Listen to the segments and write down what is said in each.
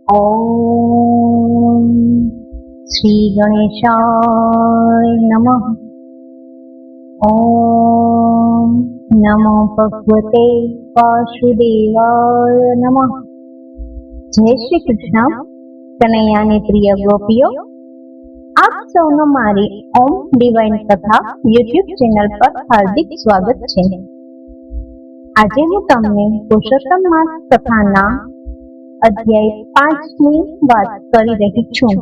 ઓમ શ્રી ગણેશાય નમઃ. ઓમ નમો ભગવતે વાસુદેવાય નમઃ. જય શ્રી કૃષ્ણ. કનૈયાની પ્રિય ગોપીઓ, આપ સૌનો મારી ઓમ ડિવાઇન કથા યુટ્યુબ ચેનલ પર હાર્દિક સ્વાગત છે. આજે હું તમને પુરુષોત્તમ માસ કથાના અધ્યાય 5 ની વાત કરી રહી છું,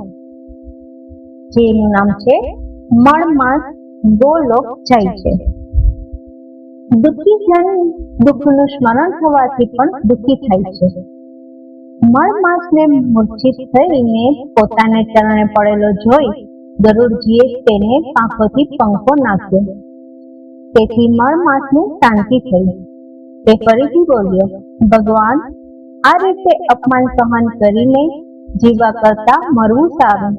જેનું નામ છે મળમાસ ગોલોક જાય છે. દુઃખી જન દુઃખનું સ્મરણ થવાથી પણ દુઃખી થાય છે. મળમાસને મૂર્છિત થઈને પોતાને ચરણે પડેલો જોઈ ગરુડજીએ તેને પાંખોથી પંખો નાખ્યો. તેથી મળમાસને શાંતિ થઈ. તે ફરીથી બોલ્યો, ભગવાન, આ રીતે અપમાન સહન કરીને જીવવા કરતા મરવું સારું.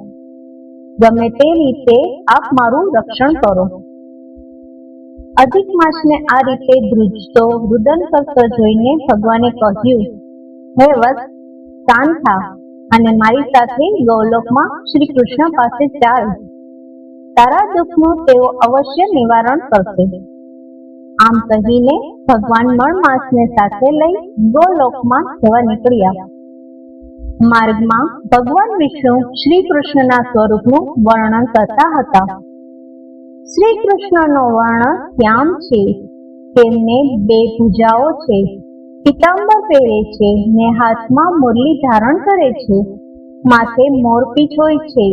ગમે તે રીતે આપ મારું રક્ષણ કરો. અધિક માસને આ રીતે ધ્રુજતો રુદન કરતો જોઈને ભગવાને કહ્યું, હે વત્સ, શાંત થા અને મારી સાથે ગૌલોકમાં શ્રી કૃષ્ણ પાસે ચાલ. તારા દુઃખનું તેઓ અવશ્ય નિવારણ કરશે. આમ કહીને ભગવાન મળમાસને સાથે લઈ ગોલોકમાં જવા નીકળ્યા. માર્ગમાં ભગવાન વિષ્ણુ શ્રી કૃષ્ણના સ્વરૂપનું વર્ણન કરતા હતા. શ્રી કૃષ્ણનો વર્ણ શ્યામ છે. તેમને 2 ભુજાઓ છે, પીતાંબર પહેરે છે ને હાથમાં મુરલી ધારણ કરે છે. માથે મોરપીંછ હોય છે.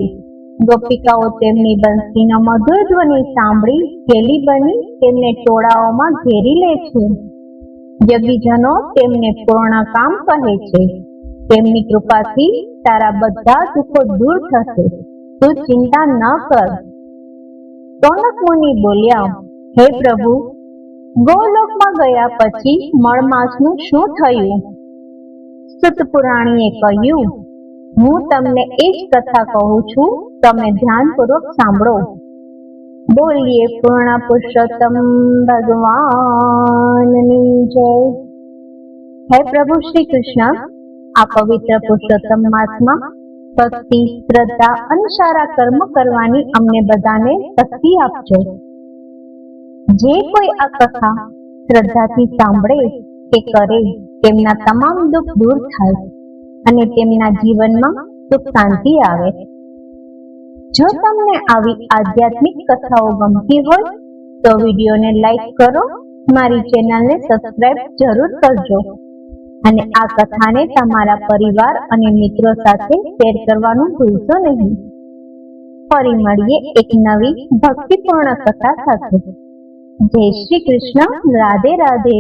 ગોપિકાઓ તેમની બંસીનો મધુર ધ્વનિ સાંભળી ઘેલી બની તેમને ટોળાઓમાં ઘેરી લે છે. યજ્ઞજનો તેમને પૂર્ણ કામ કહે છે. તેમની કૃપાથી તારા બધા દુઃખો દૂર થશે. તું ચિંતા ન કર. સૌનક મુનિ બોલ્યા, હે પ્રભુ, ગોલોકમાં ગયા પછી મળમાસનું શું થયું? સૂત પુરાણીએ કહ્યું, હું તમને એ જ કથા કહું છું, તમે ધ્યાનપૂર્વક સાંભળો. બોલીએ પૂર્ણ પુરુષોત્તમ ભગવાનની જય. હે પ્રભુ શ્રી કૃષ્ણ, આ પવિત્ર પુરુષોત્તમ માસમાં ભક્તિ, શ્રદ્ધા અને સારા કર્મ કરવાની અમને બધાને શક્તિ આપજો. જે કોઈ આ કથા શ્રદ્ધાથી સાંભળે કે કરે, તેમના તમામ દુઃખ દૂર થાય અને તેમના જીવનમાં સુખ શાંતિ આવે. જો તમને આવી આધ્યાત્મિક કથાઓ ગમતી હોય તો વિડીયોને લાઈક કરો, મારી ચેનલને સબસ્ક્રાઇબ જરૂર કરજો અને આ કથાને તમારા પરિવાર અને મિત્રો સાથે શેર કરવાનું ભૂલશો નહીં. ફરી મળીએ એક નવી ભક્તિપૂર્ણ કથા સાથે. જય શ્રી કૃષ્ણ. રાધે રાધે.